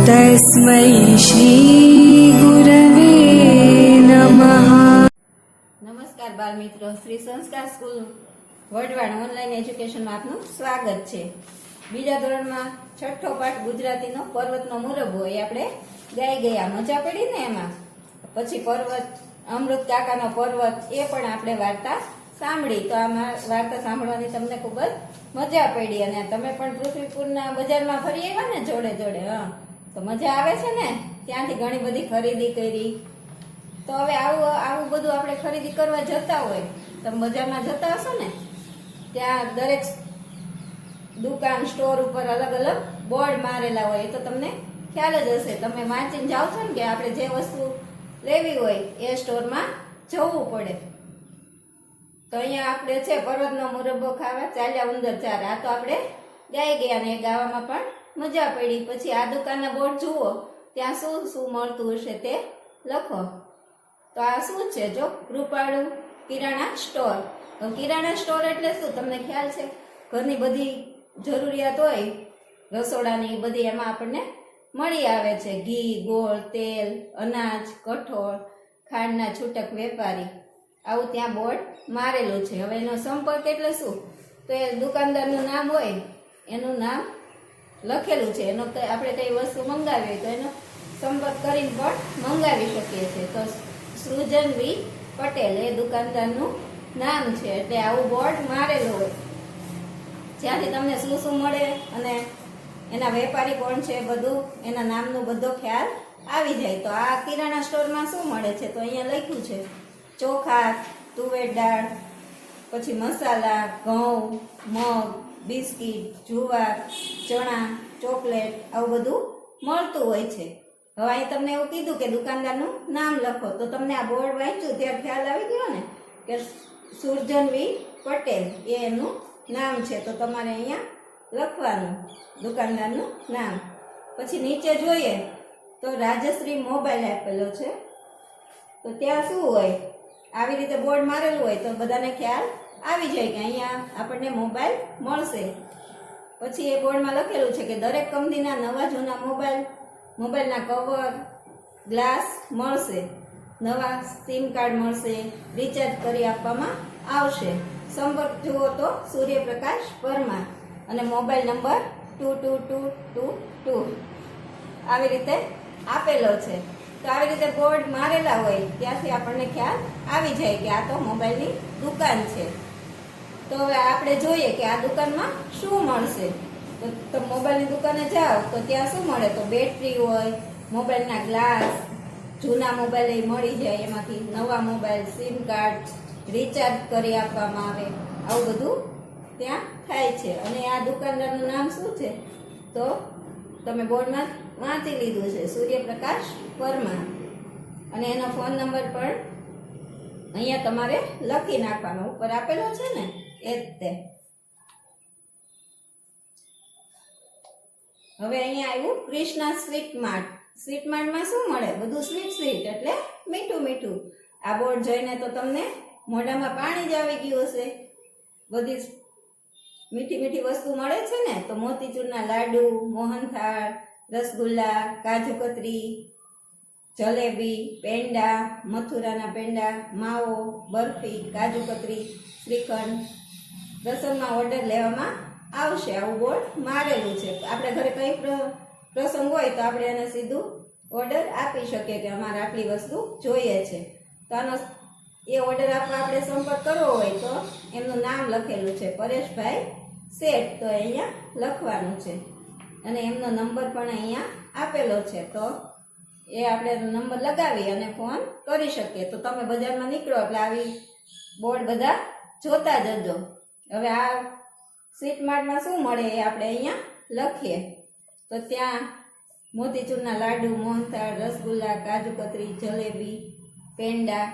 तस्मै श्रीगुरवे नमः। નમસ્કાર બાળ મિત્રો, શ્રી સંસ્કાર સ્કૂલ વઢવાણ ઓનલાઈન એજ્યુકેશનમાં આપનું સ્વાગત છે. બીજા ધોરણમાં છઠ્ઠો પાઠ ગુજરાતીનો પર્વતનો મુરબ્બો એ આપણે ગાઈ ગયા, મજા પડી ને એમાં. પછી પર્વત, અમૃત કાકાનો પર્વત એ પણ આપણે વાર્તા સાંભળી. તો આમાં વાર્તા સાંભળવાની તમને ખૂબ જ મજા પડી અને તમે પણ પૃથ્વીપુરના બજારમાં ફરી આવ્યા ને જોડે જોડે. હા, તો મજા આવે છે ને, ત્યાંથી ઘણી બધી ખરીદી કરી. તો હવે આવું બધું આપણે ખરીદી કરવા જતા હોય, તમે બજારમાં જતા હશો ને, ત્યાં દરેક દુકાન સ્ટોર ઉપર અલગ અલગ બોર્ડ મારેલા હોય, એ તો તમને ખ્યાલ જ હશે. તમે વાંચીને જાઓ છો ને કે આપણે જે વસ્તુ લેવી હોય એ સ્ટોરમાં જવું પડે. તો અહીંયા આપણે છે પર્વતનો મુરબ્બો ખાવા ચાલ્યા ઉંદર ચાર. આ તો આપણે ગાઈ ગયા ને એ ગાવામાં પણ મજા પડી. પછી આ દુકાનના બોર્ડ જુઓ, ત્યાં શું શું મળતું હશે તે લખો. તો આ શું છે? જો, કૃપાળુ કિરાણા સ્ટોર. કિરાણા સ્ટોર એટલે શું તમને ખ્યાલ છે? ઘરની બધી જરૂરિયાત હોય રસોડાની બધી એમાં આપણને મળી આવે છે. ઘી, ગોળ, તેલ, અનાજ, કઠોળ, ખાંડના છૂટક વેપારી, આવું ત્યાં બોર્ડ મારેલું છે. હવે એનો સંપર્ક એટલે શું? તો એ દુકાનદારનું નામ હોય, એનું નામ લખેલું છે. એનો આપણે કઈ વસ્તુ મંગાવી હોય તો એનો સંપર્ક કરીને પણ મંગાવી શકીએ છીએ. તો સૃજન વી પટેલ એ દુકાનદારનું નામ છે. એટલે આવું બોર્ડ મારેલું હોય, જ્યાંથી તમને શું શું મળે અને એના વેપારી કોણ છે બધું, એના નામનું બધો ખ્યાલ આવી જાય. તો આ કિરાણા સ્ટોરમાં શું મળે છે? તો અહીંયા લખ્યું છે ચોખા, તુવેર દાળ, પછી મસાલા, ઘઉં, મગ, બિસ્કીટ, જુવાર, ચણા, ચોકલેટ, આવું બધું મળતું હોય છે. હવે અહીં તમને એવું કીધું કે દુકાનદારનું નામ લખો, તો તમને આ બોર્ડ વાંચ્યું ત્યારે ખ્યાલ આવી ગયો ને કે સૃજન વી પટેલ એ એનું નામ છે. તો તમારે અહીંયા લખવાનું દુકાનદારનું નામ. પછી નીચે જોઈએ તો રાજશ્રી મોબાઈલ આપેલો છે. તો ત્યાં શું હોય? આવી રીતે બોર્ડ મારેલું હોય તો બધાને ખ્યાલ આવી જાય કે અહીંયા આપણને મોબાઈલ મળશે. પછી એ બોર્ડમાં લખેલું છે કે દરેક કંપનીના નવા જૂના મોબાઈલના કવર, ગ્લાસ મળશે, નવા સિમ કાર્ડ મળશે, રિચાર્જ કરી આપવામાં આવશે. સંપર્ક જુઓ તો સૂર્યપ્રકાશ પરમાર અને મોબાઈલ નંબર 22222. આવી રીતે આપેલો છે. તો આવી રીતે બોર્ડ મારેલા હોય ત્યાંથી આપણને ખ્યાલ આવી જાય કે આ તો મોબાઈલની દુકાન છે. તો હવે આપણે જોઈએ કે આ દુકાનમાં શું મળશે. તો મોબાઈલની દુકાને જાઓ તો ત્યાં શું મળે? તો બેટરી હોય, મોબાઈલના ગ્લાસ, જૂના મોબાઈલ મળી જાય, એમાંથી નવા મોબાઈલ, સિમ કાર્ડ, રિચાર્જ કરી આપવામાં આવે, આવું બધું ત્યાં થાય છે. અને આ દુકાનદારનું નામ શું છે? તો તમે બોર્ડમાં વાંચી લીધું છે, સૂર્યપ્રકાશ પરમાર. અને એનો ફોન નંબર પણ અહીંયા તમારે લખી નાખવાનો, ઉપર આપેલો છે ને એ જ તે. હવે અહીંયા આવ્યું કૃષ્ણા સ્વીટ માર્ટ. સ્વીટ માર્ટમાં શું મળે? બધું સ્વીટ એટલે મીઠું મીઠું. આ બોર્ડ જોઈને તો તમને મોઢામાં પાણી જ આવી ગયું હશે. બધી મીઠી મીઠી વસ્તુ મળે છે ને. તો મોતીચૂરના લાડુ, મોહનથાળ, રસગુલ્લા, કાજુ કતરી, જલેબી, પેંડા, મથુરાના પેંડા, માવો, બરફી, કાજુ કતરી, શ્રીખંડ પ્રસંગમાં ઓર્ડર લેવામાં આવશે. આવું બોર્ડ મારેલું છે. આપણે ઘરે કઈ પ્રસંગ હોય તો આપણે એને સીધું ઓર્ડર આપી શકીએ કે અમારે આટલી વસ્તુ જોઈએ છે. તો આનો એ ઓર્ડર આપવા આપણે સંપર્ક કરવો હોય તો એમનું નામ લખેલું છે પરેશભાઈ શેઠ, તો અહીંયા લખવાનું છે. અને એમનો નંબર પણ અહીંયા આપેલો છે. તો એ આપણે નંબર લગાવી અને ફોન કરી શકીએ. તો તમે બજારમાં નીકળો એટલે આવી બોર્ડ બધા જોતા જજો. હવે આ સ્વીટ માર્ટમાં શું મળે એ આપણે અહીંયા લખીએ. તો ત્યાં મોતીચૂરના લાડુ, મોહનથાળ, રસગુલ્લા, કાજુ કતરી, જલેબી, પેંડા,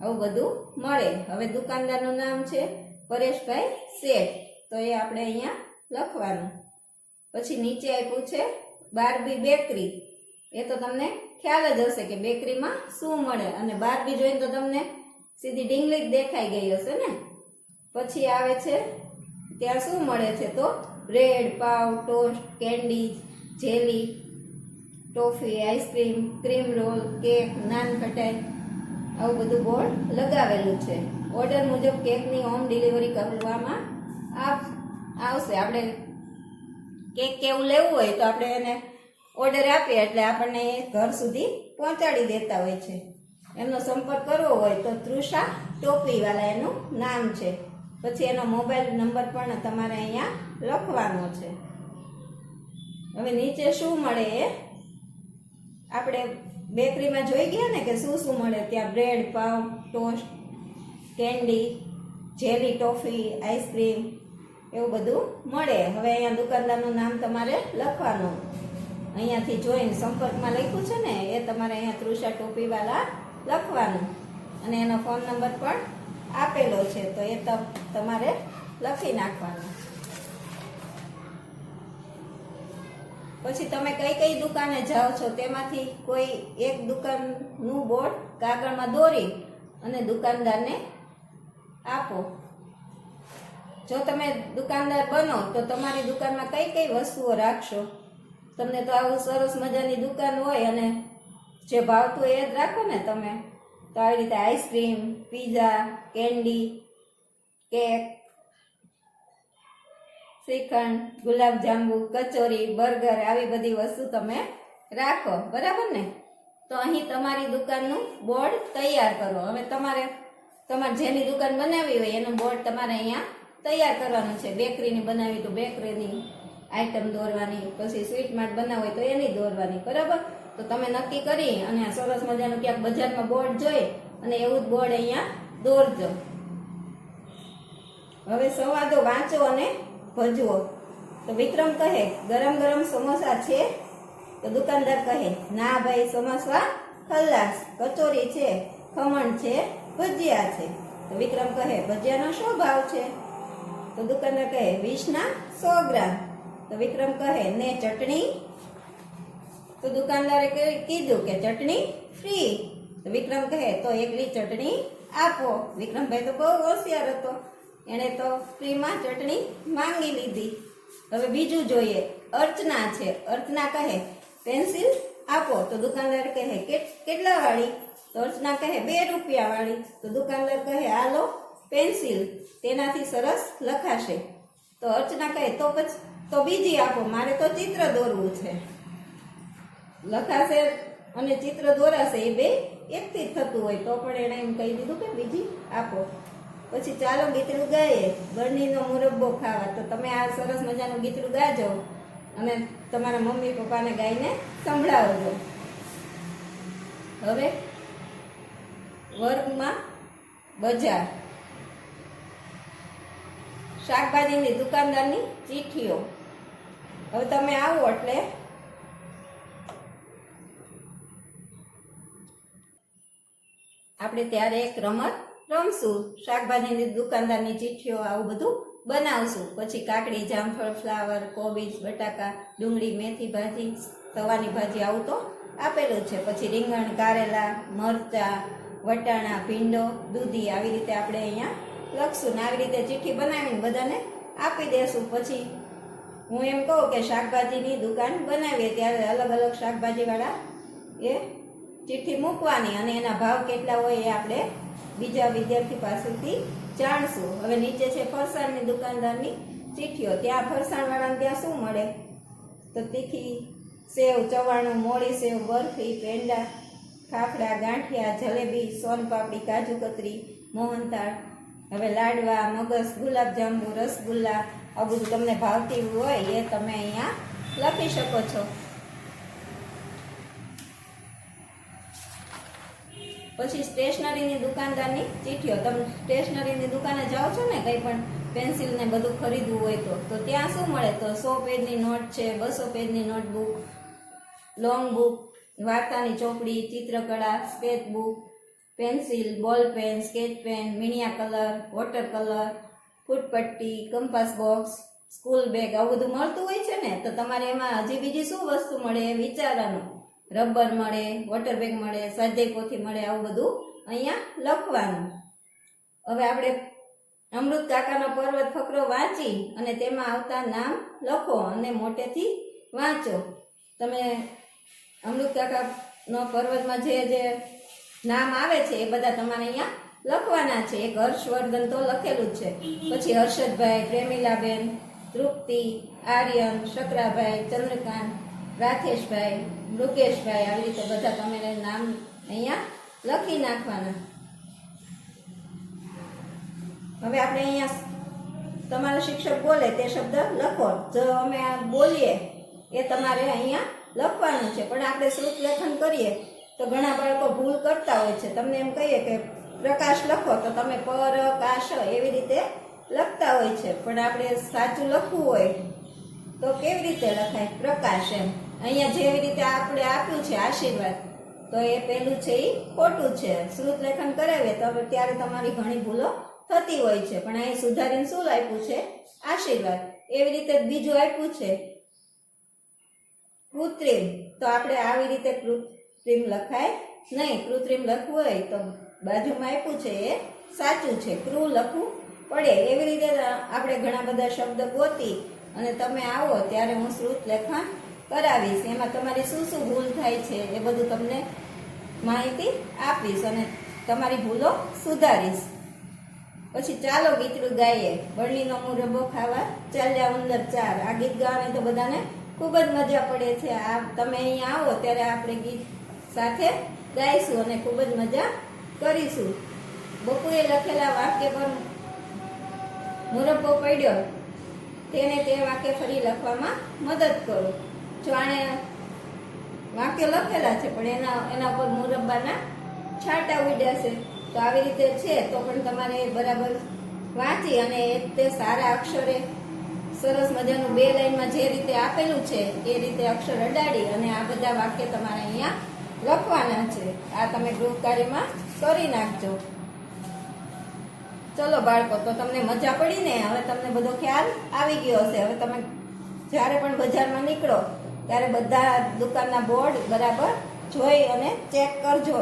આવું બધું મળે. હવે દુકાનદારનું નામ છે પરેશભાઈ શેઠ, તો એ આપણે અહીંયા લખવાનું. પછી નીચે આપ્યું છે બાર્બી બેકરી. એ તો તમને ખ્યાલ જ હશે કે બેકરીમાં શું મળે. અને બાર્બી જોઈને તો તમને સીધી ડીંગલી જ દેખાઈ ગઈ હશે ને. પછી આવે છે ત્યાં શું મળે છે? તો બ્રેડ, પાવ, toast, candy, jelly, toffee, ice cream, cream roll, cake, nankhatai આવું બધું બોર્ડ લગાવેલું છે. ઓર્ડર મુજબ કેકની હોમ ડિલિવરી કરવામાં આવશે. આપણે કેક કેવું લેવું હોય તો આપણે એને ઓર્ડર આપીએ એટલે આપણને એ ઘર સુધી પહોંચાડી દેતા હોય છે. એમનો સંપર્ક કરવો હોય તો તૃષા ટોપીવાલા એનું નામ છે. પછી એનો મોબાઈલ નંબર પણ તમારે અહીંયા લખવાનો છે. હવે નીચે શું મળે એ આપણે બેકરીમાં જોઈ ગયા ને કે શું શું મળે. ત્યાં બ્રેડ, પાવ, toast, candy, jelly, toffee, ice cream એવું બધું મળે. હવે અહીંયા દુકાનદારનું નામ તમારે લખવાનું. અહીંયાથી જોઈને સંપર્કમાં લખ્યું છે ને એ તમારે અહીંયા તૃષા ટોપીવાલા લખવાનું અને એનો ફોન નંબર પણ આપેલો છે તો એ તમારે લખી નાખવાનો. પછી તમે કઈ કઈ દુકાને જાઓ છો તેમાંથી કોઈ એક દુકાનનું બોર્ડ કાગળમાં દોરી અને દુકાનદારને આપો. જો તમે દુકાનદાર બનો તો તમારી દુકાનમાં કઈ કઈ વસ્તુઓ રાખશો. તમને તો આવું સરસ મજાની દુકાન હોય અને જે ભાવતું હોય એ જ રાખો ને તમે. તો આવી રીતે ice cream, pizza, candy, cake, shrikhand, gulab jamun, kachori, burger આવી બધી વસ્તુ તમે રાખો. બરાબર ને? તો અહીં તમારી દુકાનનું બોર્ડ તૈયાર કરો. હવે તમારે જેની દુકાન બનાવી હોય એનું બોર્ડ તમારે અહીંયા તૈયાર કરવાનું છે. બેકરીની બનાવી તો બેકરીની આઈટમ દોરવાની, પછી સ્વીટ માર્ટ બનાવવું હોય તો એની દોરવાની. બરાબર? તો તમે નક્કી કરી અને સરસ મજાનું ક્યાંક બજારમાં બોર્ડ જોઈ અને એવું જ બોર્ડ અહીંયા દોરજો. હવે સંવાદો વાંચો અને ભજવો. તો વિક્રમ કહે ગરમ ગરમ સમોસા છે? તો દુકાનદાર કહે ના ભાઈ, સમોસા ખલ્લાસ, કચોરી છે, ખમણ છે, ભજીયા છે. તો વિક્રમ કહે ભજીયાનો શું ભાવ છે? તો દુકાનદાર કહે 20ના 100 ગ્રામ. તો વિક્રમ કહે ને ચટણી? તો દુકાનદારે કીધું કે ચટણી ફ્રી. તો વિક્રમ કહે તો એકલી ચટણી આપો. વિક્રમભાઈ તો બહુ હોશિયાર હતો, એણે તો ફ્રીમાં ચટણી માંગી લીધી. હવે બીજું જોઈએ. અર્ચના છે. અર્ચના કહે પેન્સિલ આપો. તો દુકાનદાર કહે કેટલા વાળી? તો અર્ચના કહે 2 રૂપિયા વાળી. તો દુકાનદાર કહે આ લો પેન્સિલ, તેનાથી સરસ લખાશે. તો અર્ચના કહે તો બીજી આપો, મારે તો ચિત્ર દોરવું છે. લખાશે અને ચિત્ર દોરાશે એ બે એકથી જ થતું હોય તો પણ એણે એમ કહી દીધું કે બીજી આપો. પછી ચાલો ગીતડું ગાઈએ, બરણીનો મુરબ્બો ખાવા. તો તમે આ સરસ મજાનું ગીતડું ગાજો અને તમારા મમ્મી પપ્પાને ગાઈને સંભળાવજો. હવે વર્ગમાં બજાર. શાકભાજીની દુકાનદારની ચીઠીઓ. હવે તમે આવો એટલે આપણે ત્યારે એક રમત રમશું. શાકભાજીની દુકાનદારની ચીઠીઓ આવું બધું બનાવશું. પછી કાકડી, જામફળ, ફ્લાવર, કોબીજ, બટાકા, ડુંગળી, મેથી ભાજી, સવાની ભાજી આવું તો આપેલું છે. પછી રીંગણ, કારેલા, મરચાં, વટાણા, ભીંડો, દૂધી આવી રીતે આપણે અહીંયા લખશું ને આવી રીતે ચીઠ્ઠી બનાવીને બધાને આપી દેશું. પછી હું એમ કહું કે શાકભાજીની દુકાન બનાવીએ ત્યારે અલગ અલગ શાકભાજીવાળા એ ચીઠ્ઠી મૂકવાની અને એના ભાવ કેટલા હોય એ આપણે બીજા વિદ્યાર્થી પાસેથી જાણશું. હવે નીચે છે ફરસાણની દુકાનદારની ચીઠીઓ. ત્યાં ફરસાણવાળાને ત્યાં શું મળે? તો તીખી સેવ, ચવાણું, મોળી સેવ, બરફી, પેંડા, ખાખરા, ગાંઠિયા, જલેબી, સોનપાપડી, કાજુ કતરી, મોહનથાળ. હવે લાડવા, મગસ, ગુલાબજાંબુ, રસગુલ્લા આ બધું તમને ભાવતી હોય એ તમે અહીંયા લખી શકો છો. પછી સ્ટેશનરીની દુકાનદારની ચીઠીઓ. તમે સ્ટેશનરીની દુકાને જાઓ છો ને કંઈ પણ પેન્સિલ ને બધું ખરીદવું હોય તો ત્યાં શું મળે? તો 100 પેજની નોટ છે, 200 પેજની નોટબુક, લોંગ બુક, વાર્તાની ચોપડી, ચિત્રકળા, sketch book, pencil, ball pen, sketch pen, મીણિયા કલર, વોટર કલર, ફૂટપટ્ટી, કંપાસ બોક્સ, સ્કૂલ બેગ આવું બધું મળતું હોય છે ને. તો તમારે એમાં હજી બીજી શું વસ્તુ મળે એ વિચારવાનું. રબર મળે, વોટર બેગ મળે, સ્વાધ્યાય પોથી મળે, આવું બધું અહીંયા લખવાનું. હવે આપણે અમૃત કાકાનો પર્વત ફકરો વાંચી અને તેમાં આવતા નામ લખો અને મોટેથી વાંચો. તમે અમૃત કાકાનો પર્વતમાં જે નામ આવે છે એ બધા તમારે અહીંયા લખવાના છે. એક હર્ષવર્ધન તો લખેલું જ છે, પછી હર્ષદભાઈ, પ્રેમીલાબેન, તૃપ્તિ, આર્યન, શકરાભાઈ, ચંદ્રકાંત, રાકેશભાઈ, મૃગેશભાઈ, આવી રીતે બધા તમે નામ અહીંયા લખી નાખવાના. હવે આપણે અહીંયા તમારો શિક્ષક બોલે તે શબ્દ લખો. જો અમે બોલીએ એ તમારે અહીંયા લખવાનું છે. પણ આપણે શ્રુત લેખન કરીએ તો ઘણા બાળકો ભૂલ કરતા હોય છે. તમને એમ કહીએ કે પ્રકાશ લખો તો તમે પર-કાશ એવી રીતે લખતા હોય છે. પણ આપણે સાચું લખવું હોય તો કેવી રીતે લખાય? પ્રકાશ એમ. અહીંયા જેવી રીતે આપણે આપ્યું છે આશીર્વાદ, તો એ પેલું છે એ ખોટું છે. શ્રુત લેખન કરાવીએ તો ત્યારે તમારી ઘણી ભૂલો થતી હોય છે. પણ અહીં સુધારીને શું આપ્યું છે? આશીર્વાદ. એવી રીતે બીજું આપ્યું છે કૃત્રિમ, તો આપણે આવી રીતે કૃત્રિમ લખાય નહીં. કૃત્રિમ લખવું હોય તો બાજુમાં આપ્યું છે એ સાચું છે, ક્રુ લખવું પડે. એવી રીતે આપણે ઘણા બધા શબ્દ ગોતી અને તમે આવો ત્યારે હું શ્રુત લેખન કરાવીશ. એમાં તમારી શું શું ભૂલ થાય છે એ બધું તમને માહિતી આપીશ અને તમારી ભૂલો સુધારીશ. પછી ચાલો ગીતડું ગાઈએ. બરણીનો મુરબ્બો ખાવા ચાલ્યા ઉંદર ચાર. આ ગીત ગાવાની તો બધાને ખૂબ જ મજા પડે છે. આ તમે અહીંયા આવો ત્યારે આપણે ગીત સાથે ગાઈશું અને ખૂબ જ મજા કરીશું. બપુએ લખેલા વાક્ય પર મુરબ્બો પડ્યો તેને તે વાક્ય ફરી લખવામાં મદદ કરો. જો આણે વાક્ય લખેલા છે પણ એના ઉપર મુરબ્બાના છાંટા ઉડ્યા છે, તો આવી રીતે છે તો પણ તમારે બરાબર વાંચી અને તે સારા અક્ષરે સરસ મજાનું 2 લાઈનમાં જે રીતે આપેલું છે એ રીતે અક્ષર અડાડી અને આ બધા વાક્ય તમારે અહીંયા લખવાના છે. આ તમે ગૃહ કાર્યમાં કરી નાખજો. ચલો બાળકો, તો તમને મજા પડી ને? હવે તમને બધો ખ્યાલ આવી ગયો હશે. હવે તમે જ્યારે પણ બજારમાં નીકળો ત્યારે બધા દુકાનના બોર્ડ બરાબર જોઈ અને ચેક કરજો.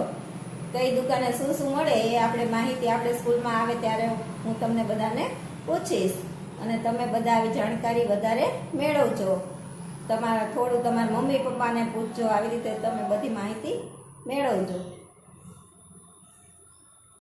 કઈ દુકાને શું શું મળે એ આપણે માહિતી આપણે સ્કૂલમાં આવે ત્યારે હું તમને બધાને પૂછીશ અને તમે બધા આવી જાણકારી વધારે મેળવજો. થોડું તમારા મમ્મી પપ્પાને પૂછજો. આવી રીતે તમે બધી માહિતી મેળવજો.